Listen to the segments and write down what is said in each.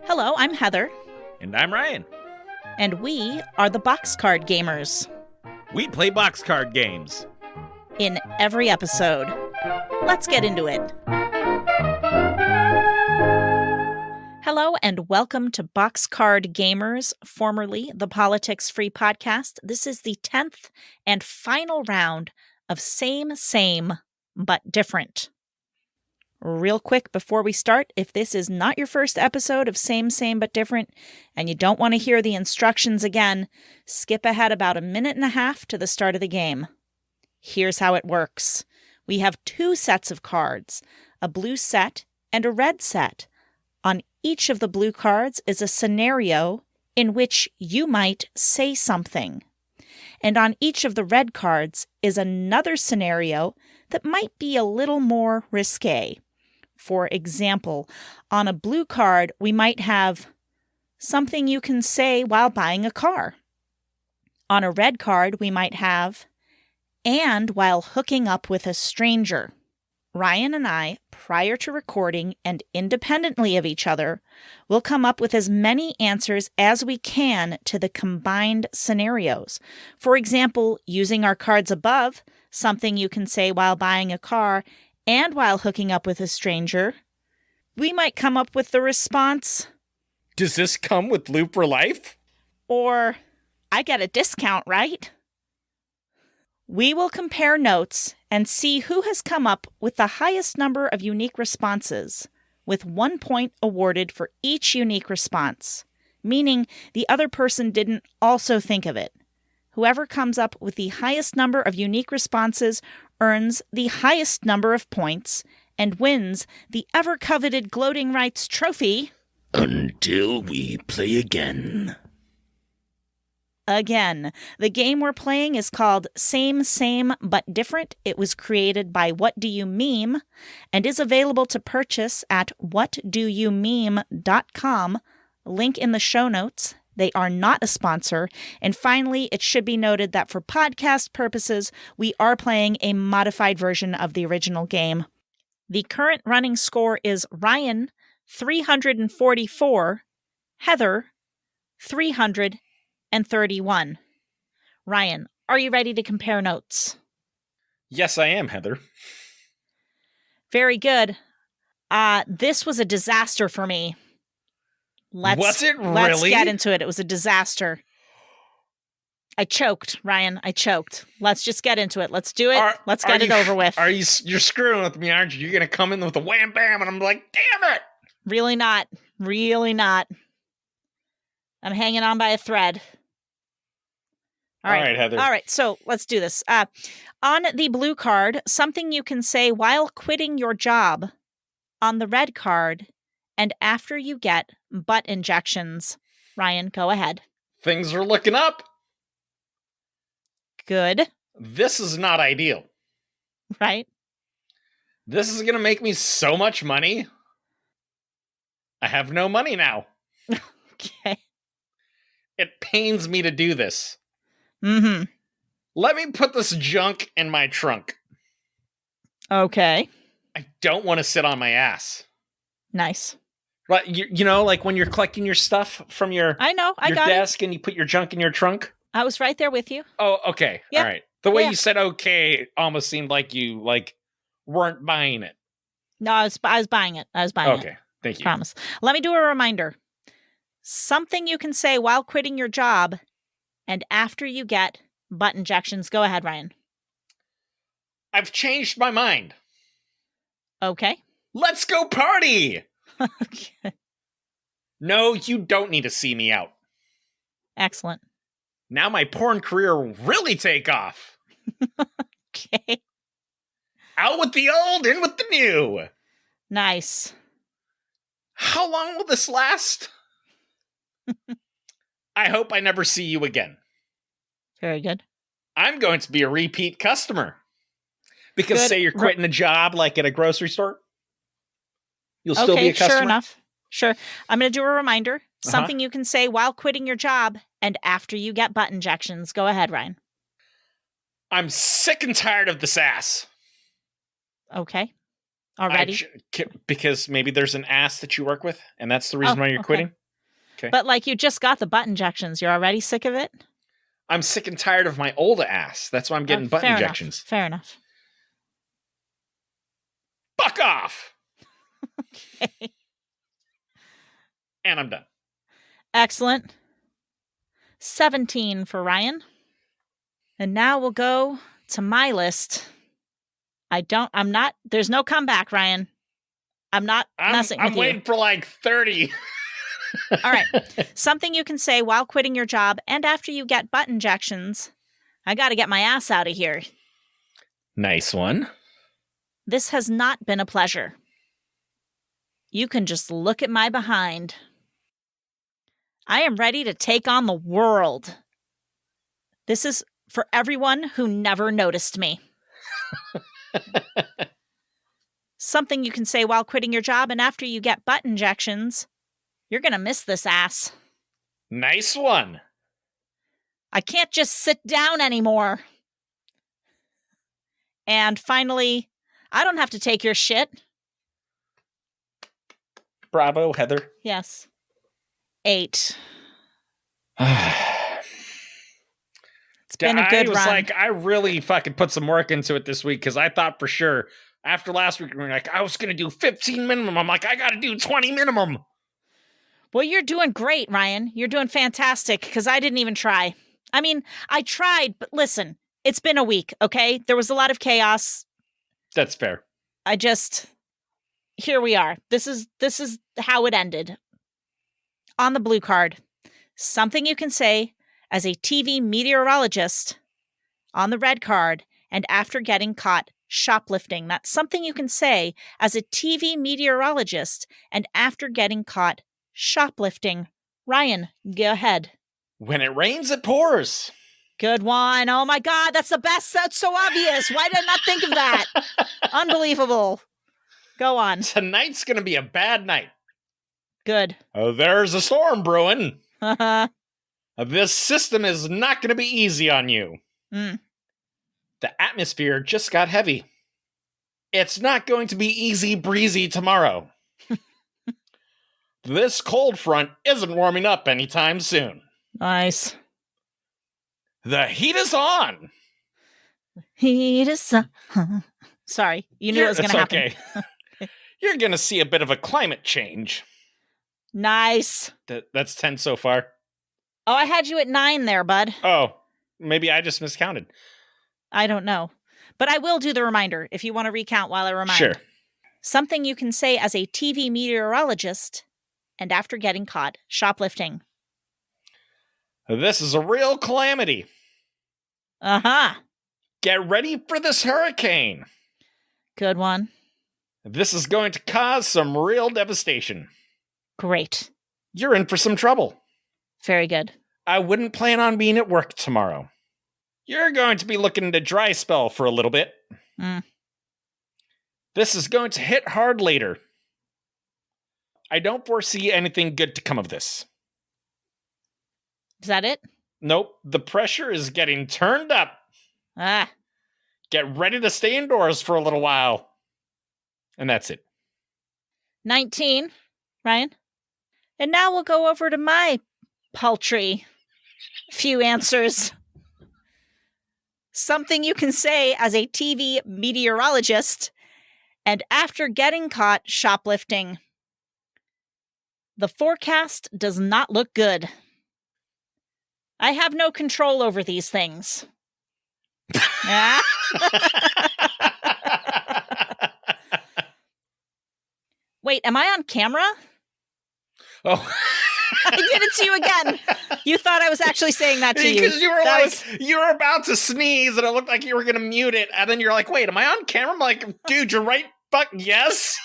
Hello, I'm Heather. And I'm Ryan. And we are the Boxcard Gamers. We play box card games. In every episode. Let's get into it. Hello and welcome to Boxcard Gamers, formerly the Politics Free Podcast. This is the 10th and final round of Same, but Different. Real quick before we start, if this is not your first episode of Same, but Different, and you don't want to hear the instructions again, skip ahead about a minute and a half to the start of the game. Here's how it works. We have two sets of cards, a blue set and a red set. On each of the blue cards is a scenario in which you might say something. And on each of the red cards is another scenario that might be a little more risque. For example, on a blue card, we might have something you can say while buying a car. On a red card, we might have, and while hooking up with a stranger. Ryan and I, prior to recording and independently of each other, will come up with as many answers as we can to the combined scenarios. For example, using our cards above, something you can say while buying a car, and while hooking up with a stranger, we might come up with the response, Does this come with Loop for Life? Or, I get a discount, right? We will compare notes and see who has come up with the highest number of unique responses, with 1 point awarded for each unique response, meaning the other person didn't also think of it. Whoever comes up with the highest number of unique responses earns the highest number of points and wins the ever-coveted Gloating Rights trophy. Until we play again. Again, the game we're playing is called Same, but Different. It was created by What Do You Meme and is available to purchase at whatdoyoumeme.com. Link in the show notes. They are not a sponsor. And finally, it should be noted that for podcast purposes, we are playing a modified version of the original game. The current running score is Ryan, 344, Heather, 331. Ryan, are you ready to compare notes? Yes, I am, Heather. Very good. This was a disaster for me. Was it really? Let's get into it. It was a disaster. I choked, Ryan. I choked. Let's just get into it. Let's do it. Let's get it over with. You're screwing with me, aren't you? You're going to come in with a wham bam, and I'm like, damn it! Really not. Really not. I'm hanging on by a thread. All right, Heather. All right, so let's do this. On the blue card, something you can say while quitting your job. On the red card, and after you get butt injections. Ryan, go ahead. Things are looking up. Good. This is not ideal. Right? This is going to make me so much money. I have no money now. Okay. It pains me to do this. Mm-hmm. Let me put this junk in my trunk. Okay. I don't want to sit on my ass. Nice. Right, you know, like when you're collecting your stuff from your desk and you put your junk in your trunk? I was right there with you. Oh, okay. Yep. All right. The way you said okay almost seemed like you weren't buying it. No, I was buying it. Okay. Thank you. Promise. Let me do a reminder. Something you can say while quitting your job and after you get butt injections. Go ahead, Ryan. I've changed my mind. Okay. Let's go party! Okay. No, you don't need to see me out. Excellent. Now my porn career will really take off. Okay. Out with the old, in with the new. Nice. How long will this last? I hope I never see you again. Very good. I'm going to be a repeat customer. Because say you're quitting a job like at a grocery store. You'll still be a customer? Sure enough. Sure. I'm going to do a reminder. Something you can say while quitting your job and after you get butt injections. Go ahead, Ryan. I'm sick and tired of this ass. Okay. already? Because maybe there's an ass that you work with, and that's the reason why you're quitting? Okay. But like you just got the butt injections. You're already sick of it? I'm sick and tired of my old ass. That's why I'm getting butt injections. Fair enough. Fuck off! Okay. And I'm done. Excellent. 17 for Ryan. And now we'll go to my list. There's no comeback, Ryan. I'm not messing with you. I'm waiting for like 30. All right. Something you can say while quitting your job and after you get butt injections. I got to get my ass out of here. Nice one. This has not been a pleasure. You can just look at my behind. I am ready to take on the world. This is for everyone who never noticed me. Something you can say while quitting your job and after you get butt injections. You're going to miss this ass. Nice one. I can't just sit down anymore. And finally, I don't have to take your shit. Bravo, Heather. Yes. 8. It's been a good run. I really fucking put some work into it this week because I thought for sure after last week, we were like, I was going to do 15 minimum. I'm like, I got to do 20 minimum. Well, you're doing great, Ryan. You're doing fantastic because I didn't even try. I mean, I tried, but listen, it's been a week, okay? There was a lot of chaos. That's fair. Here we are. This is how it ended. On the blue card, something you can say as a TV meteorologist. On the red card, and after getting caught shoplifting. That's something you can say as a TV meteorologist and after getting caught shoplifting. Ryan, go ahead. When it rains, it pours. Good one. Oh my God, that's the best. That's so obvious. Why did I not think of that? Unbelievable. Go on. Tonight's going to be a bad night. Good. There's a storm brewing. This system is not going to be easy on you. The atmosphere just got heavy. It's not going to be easy breezy tomorrow. This cold front isn't warming up anytime soon. Nice. The heat is on. Heat is on. Sorry, you knew it was going to happen. Okay. You're going to see a bit of a climate change. Nice. That's 10 so far. Oh, I had you at 9 there, bud. Oh, maybe I just miscounted. I don't know. But I will do the reminder if you want to recount while I remind. Sure. Something you can say as a TV meteorologist and after getting caught shoplifting. This is a real calamity. Uh-huh. Get ready for this hurricane. Good one. This is going to cause some real devastation. Great. You're in for some trouble. Very good. I wouldn't plan on being at work tomorrow. You're going to be looking at a dry spell for a little bit. This is going to hit hard later. I don't foresee anything good to come of this. Is that it? Nope. The pressure is getting turned up. Get ready to stay indoors for a little while. And that's it. 19, Ryan. And now we'll go over to my paltry few answers. Something you can say as a TV meteorologist and after getting caught shoplifting. The forecast does not look good. I have no control over these things. Wait, am I on camera? Oh. I did it to you again. You thought I was actually saying that to you. Because you were you were about to sneeze and it looked like you were going to mute it. And then you're like, wait, am I on camera? I'm like, dude, you're right. Fuck yes.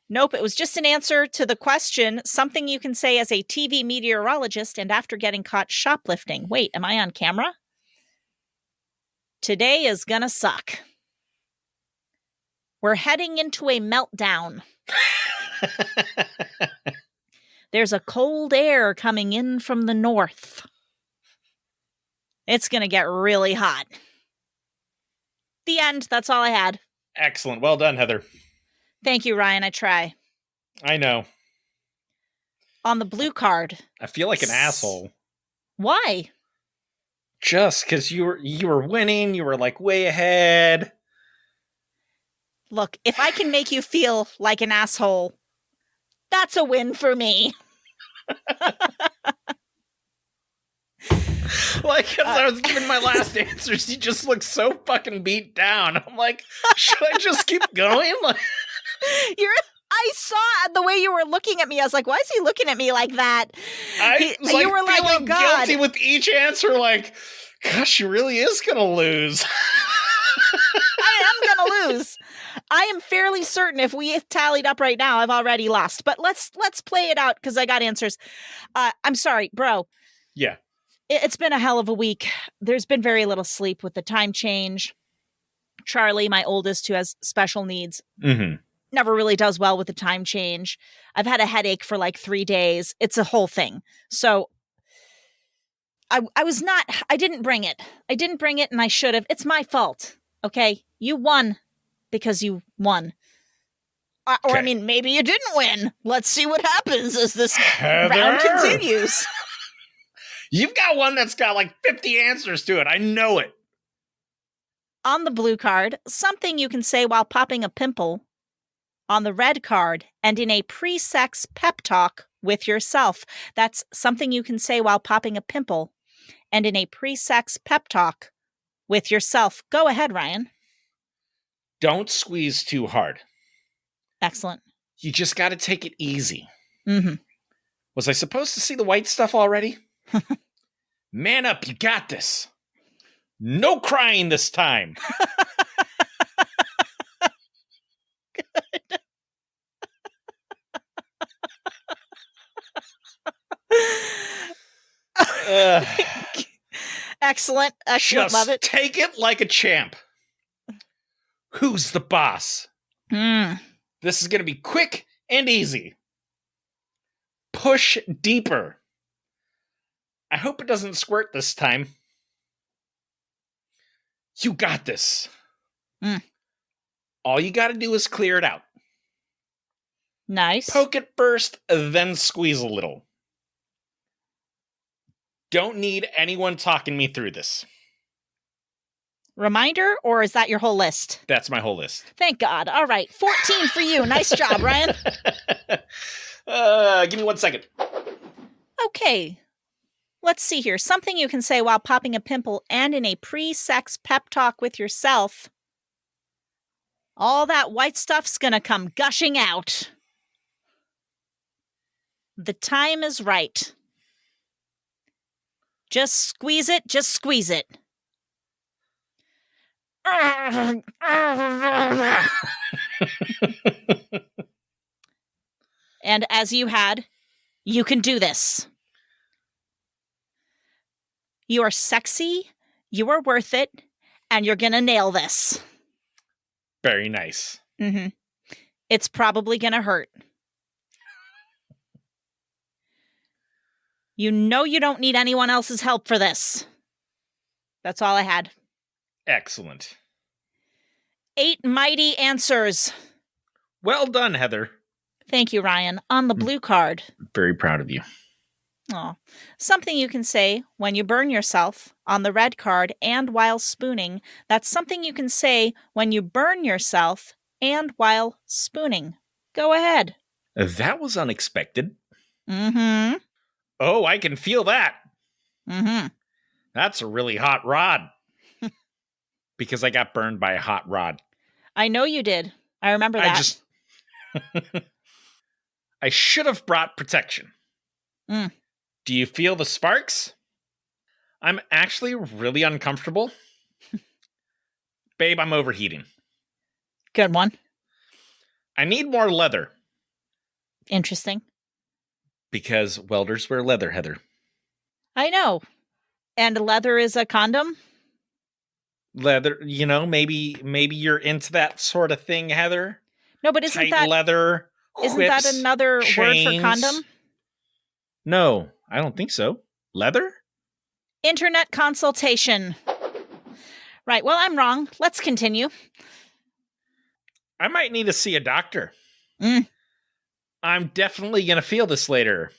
Nope, it was just an answer to the question, something you can say as a TV meteorologist and after getting caught shoplifting. Wait, am I on camera? Today is gonna suck. We're heading into a meltdown. There's a cold air coming in from the north. It's gonna get really hot. The end. That's all I had. Excellent. Well done, Heather. Thank you, Ryan. I try. I know. On the blue card. I feel like an asshole. Why? Just because you were winning, you were like way ahead. Look, if I can make you feel like an asshole, that's a win for me. Like, as I was giving my last answers, you just look so fucking beat down. I'm like, should I just keep going? Like, I saw the way you were looking at me. I was like, why is he looking at me like that? I was like, you were like, oh, God. guilty with each answer. Like, gosh, she really is going to lose. I am going to lose. I am fairly certain if we tallied up right now, I've already lost. But let's play it out because I got answers. I'm sorry, bro. Yeah. It's been a hell of a week. There's been very little sleep with the time change. Charlie, my oldest, who has special needs, never really does well with the time change. I've had a headache for like 3 days. It's a whole thing. So I didn't bring it. I didn't bring it and I should have. It's my fault. Okay. You won because you won. Or I mean, maybe you didn't win. Let's see what happens as this round continues. You've got one that's got like 50 answers to it. I know it. On the blue card, something you can say while popping a pimple. On the red card, and in a pre-sex pep talk with yourself. That's something you can say while popping a pimple. And in a pre-sex pep talk with yourself. Go ahead, Ryan. Don't squeeze too hard. Excellent. You just got to take it easy. Mm-hmm. Was I supposed to see the white stuff already? Man up, you got this. No crying this time. Excellent. Just love it. Take it like a champ. Who's the boss? This is going to be quick and easy. Push deeper. I hope it doesn't squirt this time. You got this. All you got to do is clear it out. Nice. Poke it first, then squeeze a little. Don't need anyone talking me through this. Reminder, or is that your whole list? That's my whole list. Thank God. All right. 14 for you. Nice job, Ryan. Give me 1 second. Okay. Let's see here. Something you can say while popping a pimple and in a pre-sex pep talk with yourself. All that white stuff's gonna come gushing out. The time is right. Just squeeze it. Just squeeze it. And as you had, you can do this. You are sexy, you are worth it, and you're gonna nail this. Very nice. It's probably gonna hurt. You know you don't need anyone else's help for this. That's all I had. Excellent. 8 mighty answers. Well done, Heather. Thank you, Ryan. On the blue card. Very proud of you. Oh, something you can say when you burn yourself. On the red card and while spooning. That's something you can say when you burn yourself and while spooning. Go ahead. That was unexpected. Mm-hmm. Oh, I can feel that. Mm-hmm. That's a really hot rod. Because I got burned by a hot rod. I know you did. I remember that. I should have brought protection. Do you feel the sparks? I'm actually really uncomfortable. Babe, I'm overheating. Good one. I need more leather. Interesting. Because welders wear leather, Heather. I know. And leather is a condom? Leather, maybe you're into that sort of thing, Heather. No, but isn't that leather? Isn't whips, that another chains. word for condom? No, I don't think so. Leather? Internet consultation. Right. Well, I'm wrong. Let's continue. I might need to see a doctor. Mm. I'm definitely going to feel this later.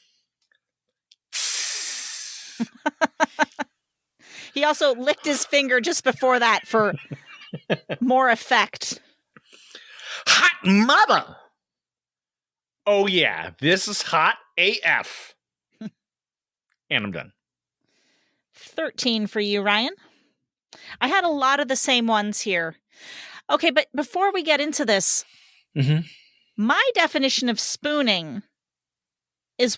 He also licked his finger just before that for more effect. Hot mother! Oh yeah, this is hot AF. And I'm done. 13 for you, Ryan. I had a lot of the same ones here. Okay, but before we get into this, my definition of spooning is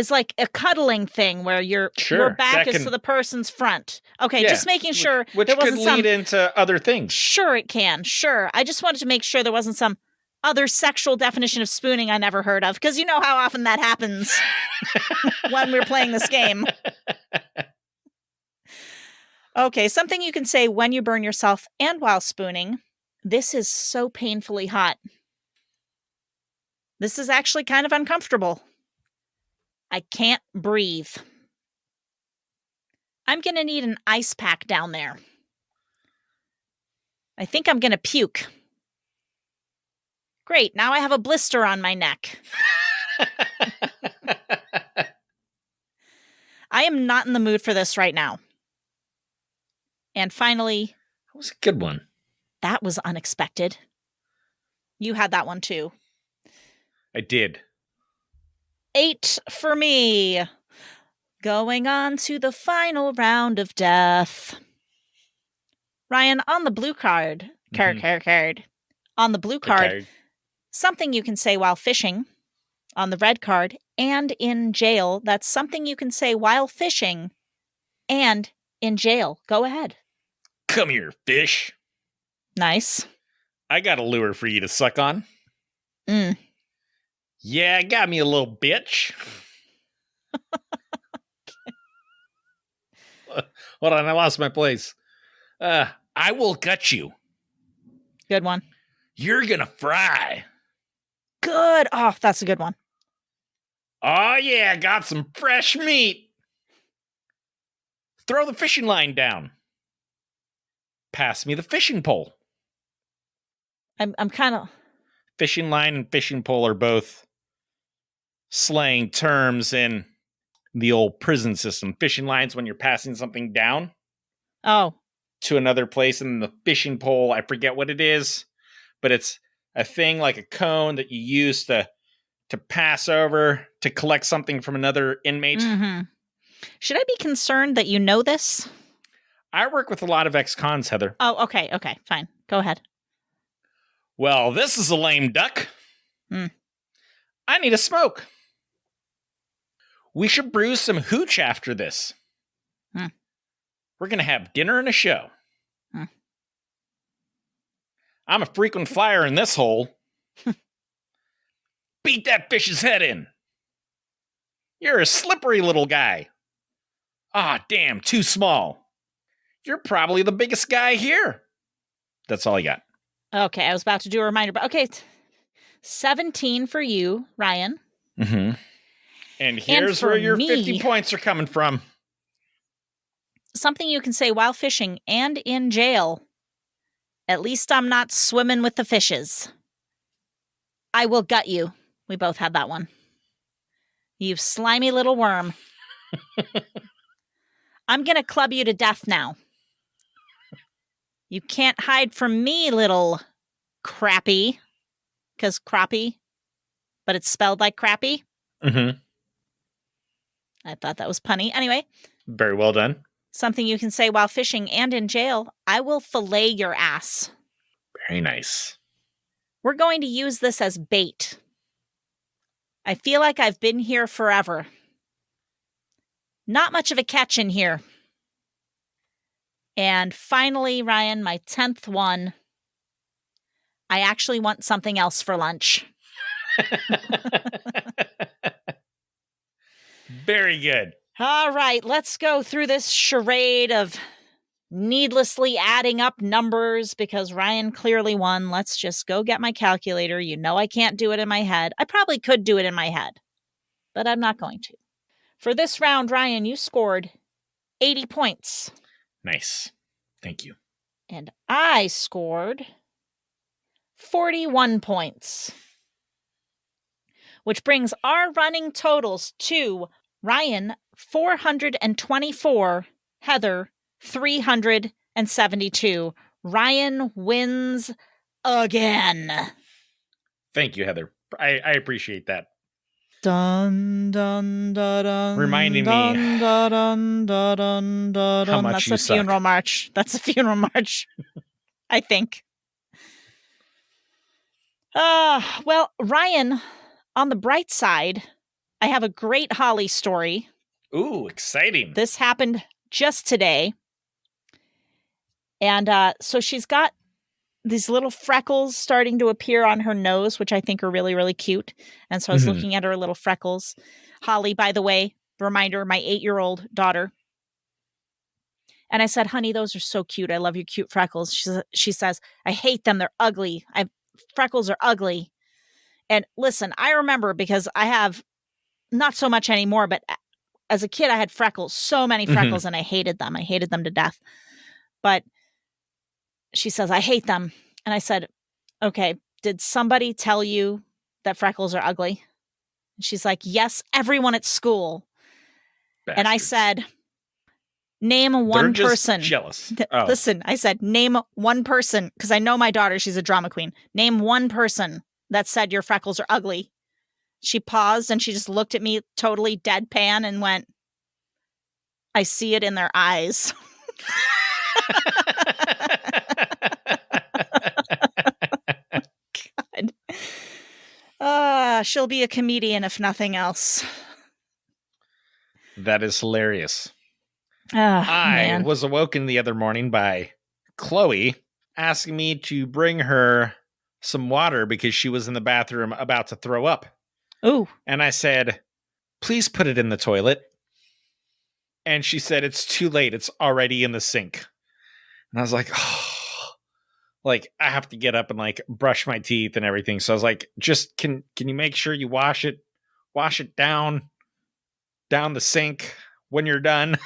like a cuddling thing where your back is to the person's front. Okay, just making sure which there wasn't could lead into other things. Sure, it can. Sure. I just wanted to make sure there wasn't some other sexual definition of spooning I never heard of, because you know how often that happens when we're playing this game. Okay, something you can say when you burn yourself and while spooning. This is so painfully hot. This is actually kind of uncomfortable. I can't breathe. I'm going to need an ice pack down there. I think I'm going to puke. Great, now I have a blister on my neck. I am not in the mood for this right now. And finally... That was a good one. That was unexpected. You had that one too. I did. 8 for me. Going on to the final round of death. Ryan, on the blue card. On the blue card, something you can say while fishing. On the red card, and in jail. That's something you can say while fishing and in jail. Go ahead. Come here, fish. Nice. I got a lure for you to suck on. Yeah, got me a little bitch. Hold on, I lost my place. I will gut you. Good one. You're gonna fry. Good. Oh, that's a good one. Oh yeah, got some fresh meat. Throw the fishing line down. Pass me the fishing pole. I'm kind of... Fishing line and fishing pole are both slang terms in the old prison system. Fishing line's when you're passing something down. Oh. To another place, and the fishing pole, I forget what it is, but it's a thing like a cone that you use to pass over to collect something from another inmate. Mm-hmm. Should I be concerned that you know this? I work with a lot of ex-cons, Heather. Oh, okay, fine. Go ahead. Well, this is a lame duck. I need a smoke. We should brew some hooch after this. We're going to have dinner and a show. I'm a frequent flyer in this hole. Beat that fish's head in. You're a slippery little guy. Ah, damn, too small. You're probably the biggest guy here. That's all I got. Okay, I was about to do a reminder, but okay. 17 for you, Ryan. And here's where your 50 points are coming from. Something you can say while fishing and in jail. At least I'm not swimming with the fishes. I will gut you. We both had that one. You slimy little worm. I'm going to club you to death now. You can't hide from me, little crappy. Because crappie, but it's spelled like crappy. I thought that was punny. Anyway. Very well done. Something you can say while fishing and in jail. I will fillet your ass. Very nice. We're going to use this as bait. I feel like I've been here forever. Not much of a catch in here. And finally, Ryan, my 10th one. I actually want something else for lunch. Very good. All right, let's go through this charade of needlessly adding up numbers because Ryan clearly won. Let's just go get my calculator. You know I can't do it in my head. I probably could do it in my head, but I'm not going to. For this round, Ryan, you scored 80 points. Nice. Thank you. And I scored 41 points, which brings our running totals to Ryan, 424, Heather, 372. Ryan wins again. Thank you, Heather. I appreciate that. Dun, dun, dun, dun, Reminding dun, me dun, dun, dun, dun, dun, how much That's you a suck. funeral march. That's a funeral march, I think. Well, Ryan, on the bright side, I have a great Holly story. Ooh, exciting. This happened just today. And so she's got these little freckles starting to appear on her nose, which I think are really, really cute. And so I was looking at her little freckles. Holly, by the way, reminder, my 8-year-old daughter. And I said, honey, those are so cute. I love your cute freckles. She says, I hate them. They're ugly. Freckles are ugly. And listen, I remember because I have not so much anymore, but as a kid, I had freckles, so many freckles, and I hated them. I hated them to death. But she says, I hate them. And I said, okay, did somebody tell you that freckles are ugly? And she's like, yes, everyone at school. Bastards. And I said, name one person. Jealous. Listen, I said, name one person, because I know my daughter, she's a drama queen. Name one person that said your freckles are ugly. She paused and she just looked at me totally deadpan and went, I see it in their eyes. God. She'll be a comedian if nothing else. That is hilarious. I was awoken the other morning by Chloe asking me to bring her some water because she was in the bathroom about to throw up. Ooh. And I said, please put it in the toilet. And she said, it's too late. It's already in the sink. And I was like, oh, like I have to get up and like brush my teeth and everything. So I was like, just can you make sure you wash it down the sink when you're done?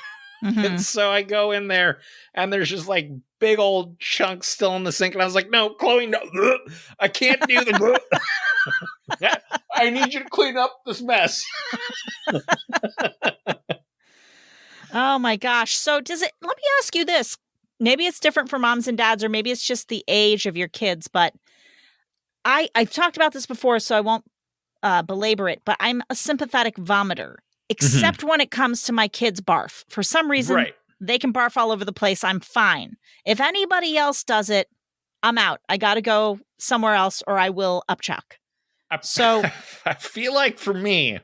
And so I go in there and there's just like big old chunks still in the sink. And I was like, no, Chloe, no, I can't do the. I need you to clean up this mess. Oh my gosh. So let me ask you this. Maybe it's different for moms and dads, or maybe it's just the age of your kids, but I've talked about this before, so I won't belabor it, but I'm a sympathetic vomiter, except when it comes to my kids' barf. For some reason, they can barf all over the place. I'm fine. If anybody else does it, I'm out. I got to go somewhere else or I will upchuck. So I feel like for me,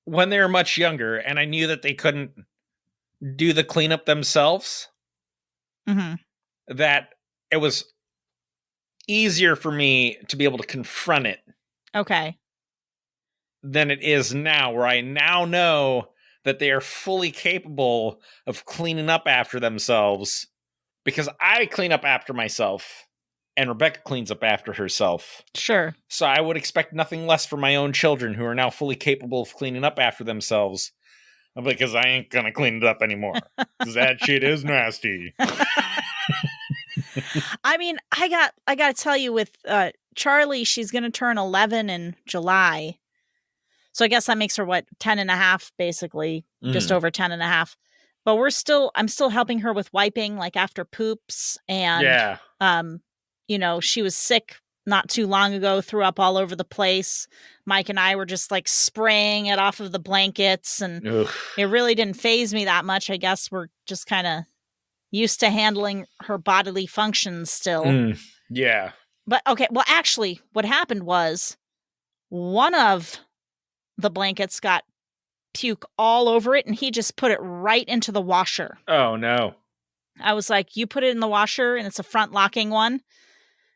when they were much younger and I knew that they couldn't do the cleanup themselves, that it was easier for me to be able to confront it. Okay. Than it is now, where I now know that they are fully capable of cleaning up after themselves, because I clean up after myself and Rebecca cleans up after herself. Sure. So I would expect nothing less from my own children, who are now fully capable of cleaning up after themselves, because I ain't gonna clean it up anymore, because that shit is nasty. I mean, I got to tell you, with Charlie, she's going to turn 11 in July. So I guess that makes her, 10 and a half, basically, just over 10 and a half. But I'm still helping her with wiping, like after poops. And, she was sick not too long ago, threw up all over the place. Mike and I were just like spraying it off of the blankets, and it really didn't faze me that much. I guess we're just kind of used to handling her bodily functions still. Yeah. But okay, well, actually, what happened was one of the blankets got puke all over it, and he just put it right into the washer. Oh, no. I was like, you put it in the washer, and it's a front locking one?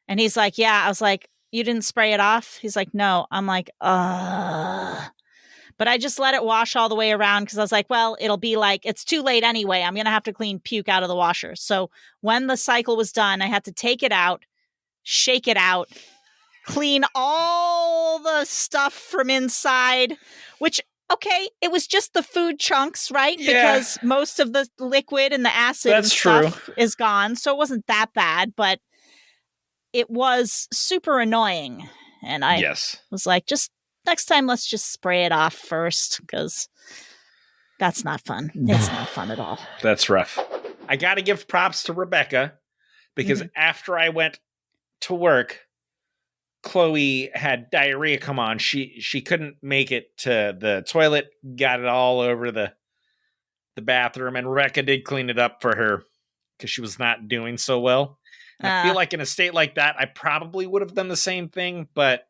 And he's like, yeah. I was like, you didn't spray it off? He's like, no. I'm like, ugh. But I just let it wash all the way around, because I was like, well, it'll be like, it's too late anyway. I'm going to have to clean puke out of the washer. So when the cycle was done, I had to take it out, shake it out, clean all the stuff from inside, which Okay, it was just the food chunks, right? Yeah. Because most of the liquid and the acid and stuff is gone, so it wasn't that bad, but it was super annoying. And I was like, just next time, let's just spray it off first, because that's not fun. It's not fun at all. That's rough. I got to give props to Rebecca, because after I went to work, Chloe had diarrhea come on. She couldn't make it to the toilet, got it all over the bathroom, and Rebecca did clean it up for her because she was not doing so well. And I feel like in a state like that, I probably would have done the same thing, but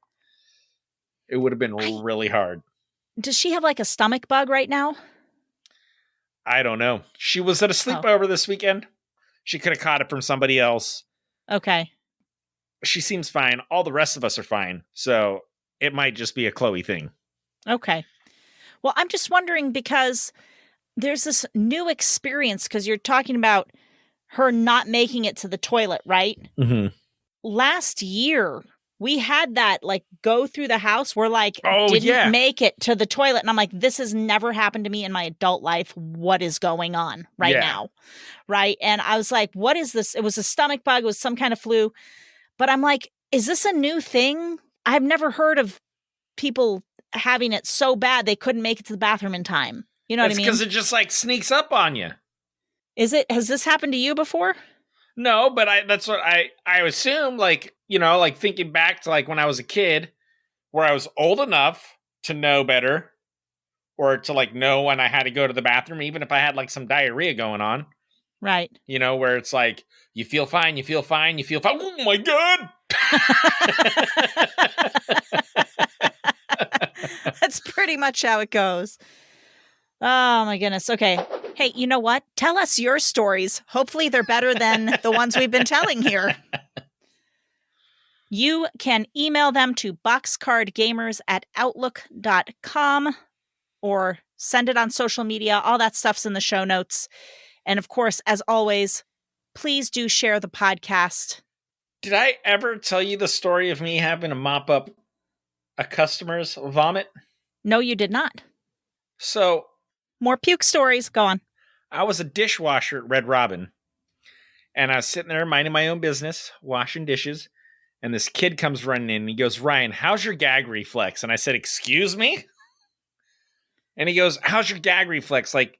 it would have been really hard. Does she have like a stomach bug right now? I don't know. She was at a sleepover this weekend. She could have caught it from somebody else. Okay. She seems fine. All the rest of us are fine. So it might just be a Chloe thing. Okay. Well, I'm just wondering, because there's this new experience, because you're talking about her not making it to the toilet, right? Mm-hmm. Last year, we had that like go through the house where like didn't make it to the toilet. And I'm like, this has never happened to me in my adult life. What is going on now? Right. And I was like, what is this? It was a stomach bug. It was some kind of flu. But I'm like, is this a new thing? I've never heard of people having it so bad they couldn't make it to the bathroom in time. You know what I mean? Because it just like sneaks up on you. Has this happened to you before? No, but that's what I assume, like, you know, like thinking back to like when I was a kid, where I was old enough to know better, or to like know when I had to go to the bathroom, even if I had like some diarrhea going on. Right. You know, where it's like, you feel fine, you feel fine, you feel fine. Oh my God. That's pretty much how it goes. Oh my goodness. Okay. Hey, you know what? Tell us your stories. Hopefully they're better than the ones we've been telling here. You can email them to boxcardgamers@outlook.com or send it on social media. All that stuff's in the show notes. And of course, as always, please do share the podcast. Did I ever tell you the story of me having to mop up a customer's vomit? No, you did not. So, more puke stories. Go on. I was a dishwasher at Red Robin, and I was sitting there minding my own business, washing dishes, and this kid comes running in, and he goes, "Ryan, how's your gag reflex?" And I said, "Excuse me?" And he goes, "How's your gag reflex? Like,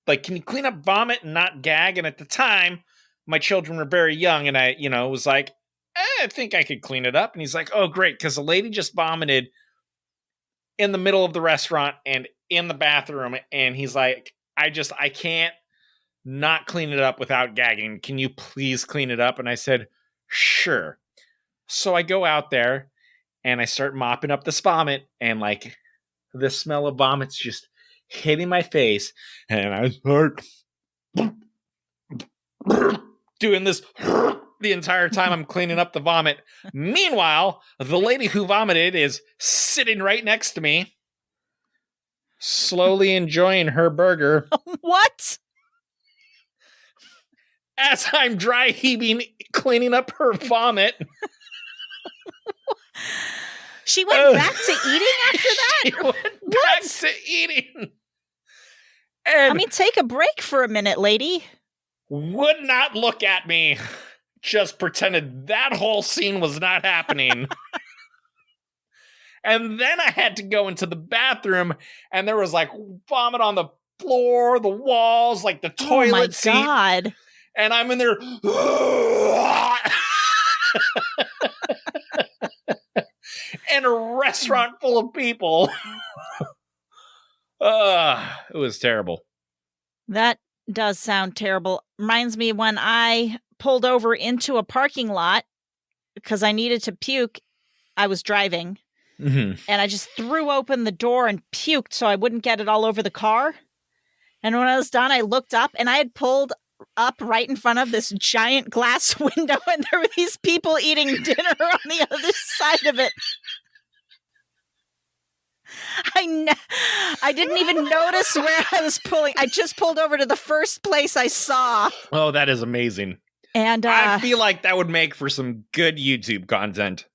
can you clean up vomit and not gag?" And at the time, my children were very young, and I, was like, I think I could clean it up. And he's like, "Oh, great," because the lady just vomited in the middle of the restaurant and in the bathroom, and he's like, I can't not clean it up without gagging. Can you please clean it up? And I said, sure. So I go out there and I start mopping up this vomit, and like the smell of vomit's just hitting my face, and I start doing this the entire time I'm cleaning up the vomit. Meanwhile, the lady who vomited is sitting right next to me, slowly enjoying her burger. What? As I'm dry heaving, cleaning up her vomit. She went back to eating after that? She went back to eating. And I mean, take a break for a minute, lady. Would not look at me. Just pretended that whole scene was not happening. And then I had to go into the bathroom, and there was like vomit on the floor, the walls, like the toilet seat. Oh my God. And I'm in there. And a restaurant full of people. It was terrible. That does sound terrible. Reminds me when I pulled over into a parking lot because I needed to puke. I was driving. Mm-hmm. And I just threw open the door and puked so I wouldn't get it all over the car. And when I was done, I looked up, and I had pulled up right in front of this giant glass window, and there were these people eating dinner on the other side of it. I didn't even notice where I was pulling. I just pulled over to the first place I saw. Oh, that is amazing. And I feel like that would make for some good YouTube content.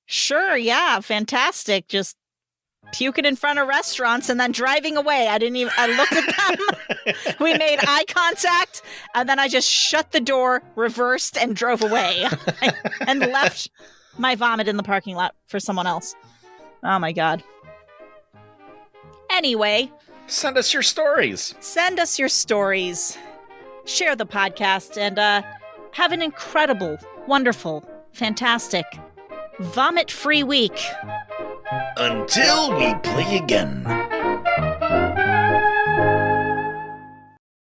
Sure, yeah, fantastic. Just puking in front of restaurants and then driving away. I looked at them. We made eye contact, and then I just shut the door, reversed, and drove away and left my vomit in the parking lot for someone else. Oh my God. Anyway. Send us your stories. Send us your stories. Share the podcast, and have an incredible, wonderful, fantastic, vomit-free week. Until we play again.